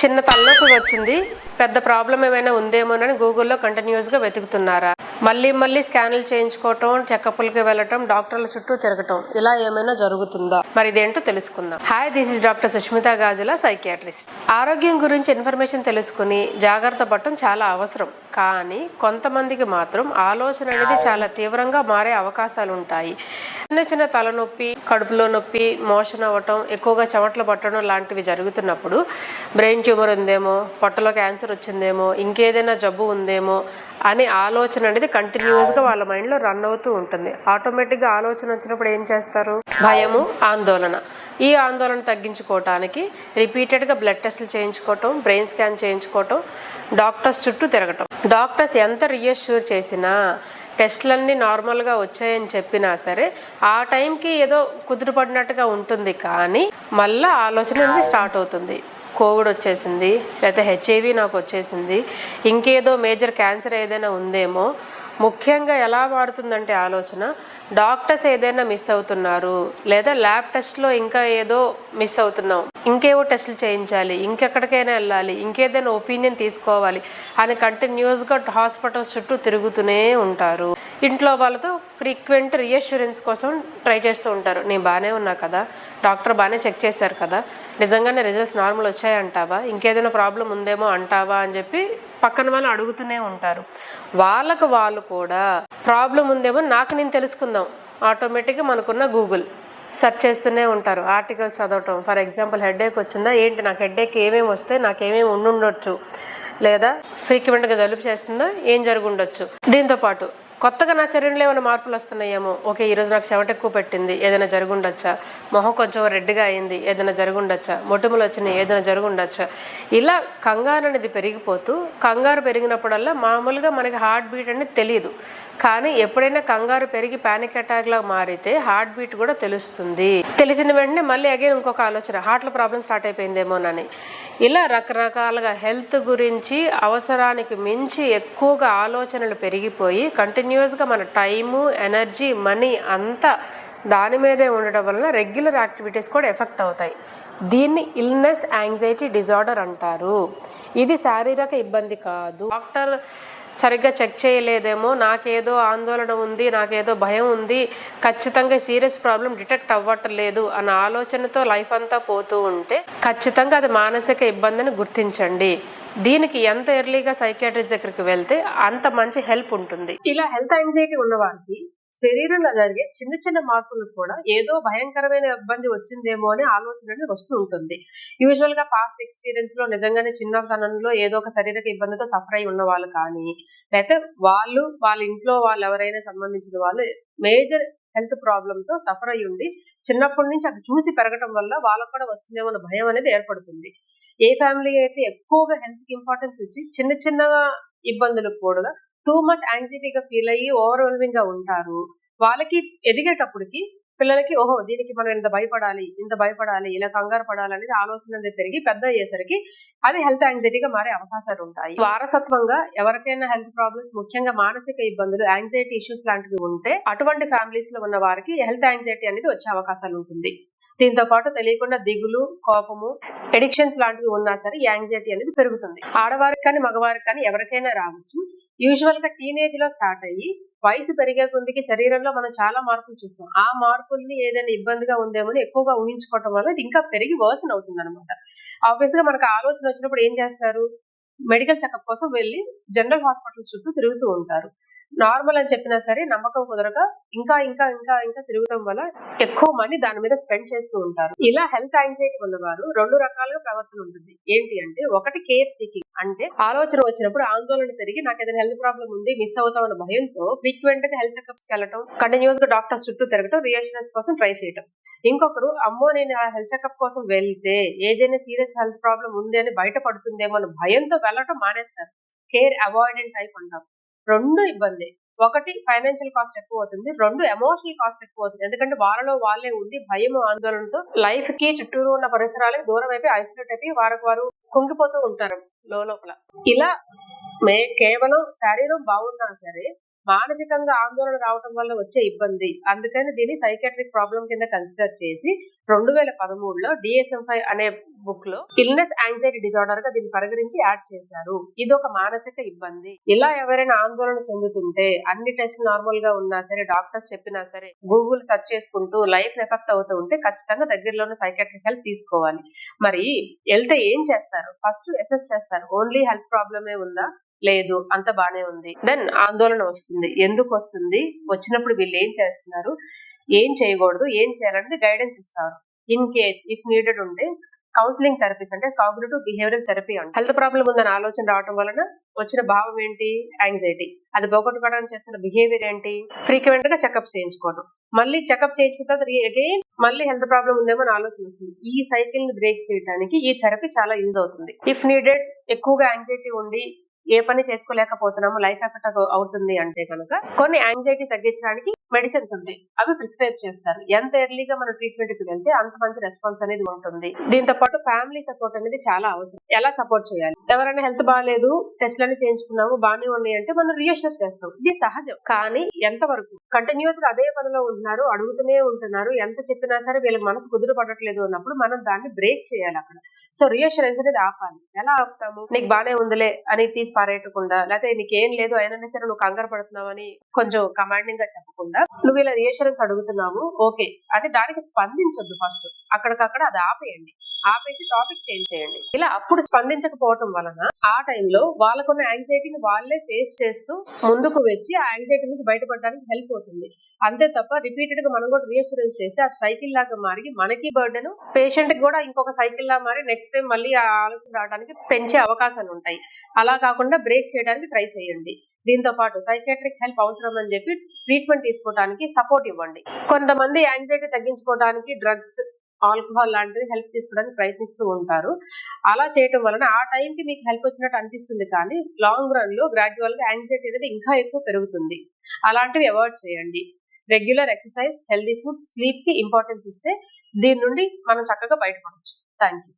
చిన్న తలనొప్పి వచ్చింది, పెద్ద ప్రాబ్లం ఏమైనా ఉందేమోనని గూగుల్లో కంటిన్యూస్గా వెతుకుతున్నారా? మళ్ళీ స్కాన్లు చేయించుకోవటం, చెకప్లకి వెళ్ళటం, డాక్టర్ల చుట్టూ తిరగటం, ఇలా ఏమైనా జరుగుతుందా? మరి ఇదేంటో తెలుసుకుందాం. Hi, this is doctor Sushmita Gajula, psychiatrist. ఆరోగ్యం గురించి ఇన్ఫర్మేషన్ తెలుసుకుని జాగ్రత్త పడటం చాలా అవసరం. కానీ కొంతమందికి మాత్రం ఆలోచన అనేది చాలా తీవ్రంగా మారే అవకాశాలు ఉంటాయి. చిన్న తలనొప్పి, కడుపులో నొప్పి, మోషన్ అవ్వటం, ఎక్కువగా చెమటలు పట్టడం లాంటివి జరుగుతున్నప్పుడు బ్రెయిన్ ట్యూమర్ ఉందేమో, పొట్టలో క్యాన్సర్ వచ్చిందేమో, ఇంకేదైనా జబ్బు ఉందేమో అని ఆలోచన అనేది కంటిన్యూస్గా వాళ్ళ మైండ్లో రన్ అవుతూ ఉంటుంది. ఆటోమేటిక్గా ఆలోచన వచ్చినప్పుడు ఏం చేస్తారు? భయము, ఆందోళన. ఈ ఆందోళన తగ్గించుకోవటానికి రిపీటెడ్గా బ్లడ్ టెస్టులు చేయించుకోవటం, బ్రెయిన్ స్కాన్ చేయించుకోవటం, డాక్టర్స్ చుట్టూ తిరగటం. డాక్టర్స్ ఎంత రీఅష్యూర్ చేసినా, టెస్టులన్నీ నార్మల్గా వచ్చాయని చెప్పినా సరే ఆ టైంకి ఏదో కుదురుపడినట్టుగా ఉంటుంది. కానీ మళ్ళీ ఆలోచన అనేది స్టార్ట్ అవుతుంది. కోవిడ్ వచ్చేసింది, లేకపోతే హెచ్ఐవి నాకు వచ్చేసింది, ఇంకేదో మేజర్ క్యాన్సర్ ఏదైనా ఉందేమో. ముఖ్యంగా ఎలా మారుతుందంటే ఆలోచన, డాక్టర్స్ ఏదైనా మిస్ అవుతున్నారు, లేదా ల్యాబ్ టెస్ట్లో ఇంకా ఏదో మిస్ అవుతున్నాం, ఇంకేవో టెస్టులు చేయించాలి, ఇంకెక్కడికైనా వెళ్ళాలి, ఇంకేదైనా ఒపీనియన్ తీసుకోవాలి అని కంటిన్యూస్గా హాస్పిటల్స్ చుట్టూ తిరుగుతూనే ఉంటారు. ఇంట్లో వాళ్ళతో ఫ్రీక్వెంట్ రీఅష్యూరెన్స్ కోసం ట్రై చేస్తూ ఉంటారు. నేను బాగానే ఉన్నా కదా, డాక్టర్ బాగానే చెక్ చేశారు కదా, నిజంగానే రిజల్ట్స్ నార్మల్ వచ్చాయంటావా, ఇంకేదైనా ప్రాబ్లం ఉందేమో అంటావా అని చెప్పి పక్కన వాళ్ళు అడుగుతూనే ఉంటారు. వాళ్ళకు వాళ్ళు కూడా ప్రాబ్లం ఉందేమో నాకు నేను తెలుసుకుందాం, ఆటోమేటిక్గా మనకున్న గూగుల్ సెర్చ్ చేస్తూనే ఉంటారు. ఆర్టికల్స్ చదవటం, ఫర్ ఎగ్జాంపుల్ హెడేక్ వచ్చిందా, ఏంటి నాకు హెడేక్ ఏమేమి వస్తే నాకేమేమి ఉండుండొచ్చు, లేదా ఫ్రీక్వెంట్గా జలుబు చేస్తుందా, ఏం జరుగుండొచ్చు. దీంతోపాటు కొత్తగా నా శరీరంలో ఏమైనా మార్పులు వస్తున్నాయేమో, ఓకే ఈరోజు నాకు చెమట ఎక్కువ పెట్టింది, ఏదైనా జరుగుండొచ్చా, మొహం కొంచెం రెడ్గా అయింది, ఏదైనా జరుగుండొచ్చా, మొటిమలు వచ్చినాయి, ఏదైనా జరుగుండొచ్చా. ఇలా కంగారు అనేది పెరిగిపోతూ, కంగారు పెరిగినప్పుడల్లా మామూలుగా మనకి హార్ట్ బీట్ అనేది తెలియదు. కానీ ఎప్పుడైనా కంగారు పెరిగి ప్యానిక్ అటాక్లా మారితే హార్ట్ బీట్ కూడా తెలుస్తుంది. తెలిసిన వెంటనే మళ్ళీ అగైన్ ఇంకొక ఆలోచన, హార్ట్లో ప్రాబ్లం స్టార్ట్ అయిపోయిందేమోనని. ఇలా రకరకాలుగా హెల్త్ గురించి అవసరానికి మించి ఎక్కువగా ఆలోచనలు పెరిగిపోయి కంటిన్యూస్గా మన టైము, ఎనర్జీ, మనీ అంతా దాని మీదే ఉండడం వలన రెగ్యులర్ యాక్టివిటీస్ కూడా ఎఫెక్ట్ అవుతాయి. దీన్ని ఇల్నెస్ యాంగ్జైటీ డిజార్డర్ అంటారు. ఇది శారీరక ఇబ్బంది కాదు. డాక్టర్ సరిగ్గా చెక్ చేయలేదేమో, నాకేదో ఆందోళన ఉంది, నాకేదో భయం ఉంది, ఖచ్చితంగా సీరియస్ ప్రాబ్లం డిటెక్ట్ అవ్వట్లేదు అన్న ఆలోచనతో లైఫ్ అంతా పోతూ ఉంటే ఖచ్చితంగా అది మానసిక ఇబ్బందిని గుర్తించండి. దీనికి ఎంత ఎర్లీగా సైకియాట్రిస్ట్ దగ్గరికి వెళ్తే అంత మంచి హెల్ప్ ఉంటుంది. ఇలా హెల్త్ యాంగ్జైటీ ఉన్న వారికి శరీరంలో జరిగే చిన్న మార్పులు కూడా ఏదో భయంకరమైన ఇబ్బంది వచ్చిందేమో అనే ఆలోచన వస్తూ ఉంటుంది. యూజువల్ గా పాస్ట్ ఎక్స్పీరియన్స్ లో నిజంగానే చిన్నతనంలో ఏదో ఒక శారీరక ఇబ్బందితో సఫర్ అయి ఉన్న వాళ్ళు కానీ, లేకపోతే వాళ్ళ ఇంట్లో వాళ్ళు ఎవరైనా సంబంధించిన వాళ్ళు మేజర్ హెల్త్ ప్రాబ్లమ్ తో సఫర్ అయ్యి ఉండి చిన్నప్పటి నుంచి అది చూసి పెరగటం వల్ల వాళ్ళకు కూడా వస్తుందేమో అన్న భయం అనేది ఏర్పడుతుంది. ఏ ఫ్యామిలీ అయితే ఎక్కువగా హెల్త్ కి ఇంపార్టెన్స్ ఇచ్చి చిన్న ఇబ్బందులు కూడా టూ మచ్ యాంగ్జైటీగా ఫీల్ అయ్యి ఓవర్వెల్మింగ్ గా ఉంటారు, వాళ్ళకి ఎదిగేటప్పటికి పిల్లలకి ఓహో దీనికి మనం ఇంత భయపడాలి, ఇలా కంగారు పడాలి అనేది ఆలోచన అనేది పెరిగి పెద్ద అయ్యేసరికి అది హెల్త్ యాంగ్జైటీగా మారే అవకాశాలు ఉంటాయి. వారసత్వంగా ఎవరికైనా హెల్త్ ప్రాబ్లమ్స్, ముఖ్యంగా మానసిక ఇబ్బందులు, యాంగ్జైటీ ఇష్యూస్ లాంటివి ఉంటే అటువంటి ఫ్యామిలీస్ లో ఉన్న వారికి హెల్త్ యాంగ్జైటీ అనేది వచ్చే అవకాశాలు ఉంటుంది. దీంతో పాటు తెలియకుండా దిగులు, కోపము, ఎడిక్షన్స్ లాంటివి ఉన్నా సరే యాంగ్జైటీ అనేది పెరుగుతుంది. ఆడవారికి కానీ మగవారికి కానీ ఎవరికైనా రావచ్చు. యూజువల్ గా టీనేజ్ లో స్టార్ట్ అయ్యి వయసు పెరిగే కొద్దికి శరీరంలో మనం చాలా మార్పులు చూస్తాం. ఆ మార్పుల్ని ఏదైనా ఇబ్బందిగా ఉందేమో ఎక్కువగా ఊహించుకోవటం వల్ల ఇది ఇంకా పెరిగి వర్సన్ అవుతుంది అనమాట. ఆబ్వియస్ గా మనకు ఆలోచన వచ్చినప్పుడు ఏం చేస్తారు? మెడికల్ చెకప్ కోసం వెళ్ళి జనరల్ హాస్పిటల్స్ చుట్టూ తిరుగుతూ ఉంటారు. నార్మల్ అని చెప్పినా సరే నమ్మకం కుదరక ఇంకా తిరగడం వల్ల ఎక్కువ మనీ దాని మీద స్పెండ్ చేస్తూ ఉంటారు. ఇలా హెల్త్ యాంగ్జైటీ ఉన్నవారు రెండు రకాలుగా ప్రవర్తన ఉంటుంది. ఏంటి అంటే, ఒకటి కేర్ సీకింగ్, అంటే ఆలోచన వచ్చినప్పుడు ఆందోళన పెరిగి నాకు ఏదైనా హెల్త్ ప్రాబ్లం ఉంది, మిస్ అవుతామన్న భయంతో ఫ్రీక్వెంట్ గా హెల్త్ చెకప్స్ కి వెళ్ళటం, కంటిన్యూస్ గా డాక్టర్స్ చుట్టూ తిరగటం, రియాషన్స్ కోసం ట్రై చేయటం. ఇంకొకరు అమ్మో నేను ఆ హెల్త్ చెకప్ కోసం వెళ్తే ఏదైనా సీరియస్ హెల్త్ ప్రాబ్లం ఉంది అని బయటపడుతుందేమో అన్న భయంతో వెళ్ళటం మానేస్తారు. కేర్ అవాయిడెంట్ టైప్ అంటాం. రెండు ఇబ్బంది. ఒకటి ఫైనాన్షియల్ కాస్ట్ ఎక్కువ అవుతుంది, రెండు ఎమోషనల్ కాస్ట్ ఎక్కువ అవుతుంది. ఎందుకంటే వాళ్ళలో వాళ్ళే ఉండి భయం, ఆందోళనతో లైఫ్ కి చుట్టూరు ఉన్న పరిసరాలకు దూరం అయిపోయి ఐసోలేట్ అయిపోయి వారు కుంగిపోతూ ఉంటారు లోపల. ఇలా కేవలం శరీరం బాగున్నా సరే మానసికంగా ఆందోళన రావటం వల్ల వచ్చే ఇబ్బంది. అందుకని దీన్ని సైకాట్రిక్ ప్రాబ్లం కింద కన్సిడర్ చేసి 2013లో DSM-5 అనే బుక్ లో ఇల్నెస్ యాంగ్జైటీ డిజార్డర్ గా దీన్ని పరిగణించి యాడ్ చేశారు. ఇది ఒక మానసిక ఇబ్బంది. ఇలా ఎవరైనా ఆందోళన చెందుతుంటే అన్ని టెస్ట్ నార్మల్ గా ఉన్నా సరే, డాక్టర్స్ చెప్పినా సరే, గూగుల్ సెర్చ్ చేసుకుంటూ లైఫ్ ఎఫెక్ట్ అవుతూ ఉంటే ఖచ్చితంగా దగ్గరలో ఉన్న సైకాట్రిక్ హెల్ప్ తీసుకోవాలి. మరి వెళ్తే ఏం చేస్తారు? ఫస్ట్ అసెస్ చేస్తారు. ఓన్లీ హెల్త్ ప్రాబ్లమే ఉందా, లేదు అంత బానే ఉంది. దెన్ ఆందోళన వస్తుంది. ఎందుకు వస్తుంది, వచ్చినప్పుడు వీళ్ళు ఏం చేస్తున్నారు, ఏం చేయకూడదు, ఏం చేయాలనేది గైడెన్స్ ఇస్తారు. ఇన్ కేస్ ఇఫ్ నీడెడ్ ఉంటే కౌన్సిలింగ్ థెరపీస్ అంటే కాగ్నిటివ్ బిహేవియరల్ థెరపీ అంటే హెల్త్ ప్రాబ్లం ఉందని ఆలోచన రావడం వలన వచ్చిన భావం ఏంటి, యాంగ్జైటీ. అది పోగొట్టుకోవడానికి చేస్తున్న బిహేవియర్ ఏంటి, ఫ్రీక్వెంట్ గా చెకప్ చేయించుకోవడం. మళ్ళీ చెకప్ చేయించుకున్న తర్వాత అగైన్ మళ్ళీ హెల్త్ ప్రాబ్లం ఉందేమో అని ఆలోచన వస్తుంది. ఈ సైకిల్ ని బ్రేక్ చేయడానికి ఈ థెరపీ చాలా యూజ్ అవుతుంది. ఇఫ్ నీడెడ్ ఎక్కువగా యాంగ్జైటీ ఉండి ఏ పని చేసుకోలేకపోతున్నాము, లైఫ్ ఎఫెక్ట్ అవుతుంది అంటే కనుక కొన్ని యాంగ్జైటీ తగ్గించడానికి మెడిసిన్స్ ఉంటాయి, అవి ప్రిస్క్రైబ్ చేస్తారు. ఎంత ఎర్లీగా మనం ట్రీట్మెంట్ కి వెళ్తే అంత మంచి రెస్పాన్స్ అనేది ఉంటుంది. దీంతో పాటు ఫ్యామిలీ సపోర్ట్ అనేది చాలా అవసరం. ఎలా సపోర్ట్ చేయాలి? ఎవరైనా హెల్త్ బాగాలేదు, టెస్ట్లన్నీ చేయించుకున్నాము, బాగానే ఉన్నాయి అంటే మనం రీఅష్యూర్ చేస్తాం, ఇది సహజం. కానీ ఎంతవరకు కంటిన్యూస్ గా అదే పనిలో ఉంటున్నారు, అడుగుతూనే ఉంటున్నారు, ఎంత చెప్పినా సరే వీళ్ళకి మనసు కుదురు పడట్లేదు అన్నప్పుడు మనం దాన్ని బ్రేక్ చేయాలి అక్కడ. సో రీఅష్యూరెన్స్ అనేది ఆపాలి. ఎలా ఆపుతాము? నీకు బాగానే ఉందిలే అని తీసి పారేయకుండా, లేకపోతే నీకేం లేదు అయినా సరే నువ్వు కంగారు పడుతున్నావు అని కొంచెం కమాండింగ్ గా చెప్పకుండా, నువ్వు ఇలా రీఅష్యూరెన్స్ అడుగుతున్నావు ఓకే అంటే దానికి స్పందించొద్దు. ఫస్ట్ అక్కడికక్కడ అది ఆపేయండి, ఆపేసి టాపిక్ చేంజ్ చేయండి. ఇలా అప్పుడు స్పందించకపోవటం వలన ఆ టైంలో వాళ్ళకున్న యాంగ్జైటీని వాళ్ళే ఫేస్ చేస్తూ ముందుకు వచ్చి ఆ యాంగ్జైటీ నుంచి బయటపడడానికి హెల్ప్ అవుతుంది. అంతే తప్ప రిపీటెడ్ గా మనం కూడా రీఅష్యూరెన్స్ చేస్తే అది సైకిల్ లాగా మారి మనకి బర్డెన్, పేషెంట్ కి కూడా ఇంకొక సైకిల్ లా మారి నెక్స్ట్ టైం మళ్ళీ ఆ ఆలోచన రావడానికి పెంచే అవకాశాలు ఉంటాయి. అలా కాకుండా బ్రేక్ చేయడానికి ట్రై చేయండి. దీంతో పాటు సైకాట్రిక్ హెల్ప్ అవసరం అని చెప్పి ట్రీట్మెంట్ తీసుకోవడానికి సపోర్ట్ ఇవ్వండి. కొంతమంది యాంగ్జైటీ తగ్గించుకోవడానికి డ్రగ్స్, ఆల్కహాల్ లాంటివి హెల్ప్ తీసుకోవడానికి ప్రయత్నిస్తూ ఉంటారు. అలా చేయటం వలన ఆ టైంకి మీకు హెల్ప్ వచ్చినట్టు అనిపిస్తుంది, కానీ లాంగ్ రన్ లో గ్రాడ్యువల్ గా యాంగ్జైటీ అనేది ఇంకా ఎక్కువ పెరుగుతుంది. అలాంటివి అవాయిడ్ చేయండి. Regular exercise, healthy food, sleep కి ఇంపార్టెన్స్ ఇస్తే దీని నుండి మనం చక్కగా బయటపడవచ్చు. Thank you.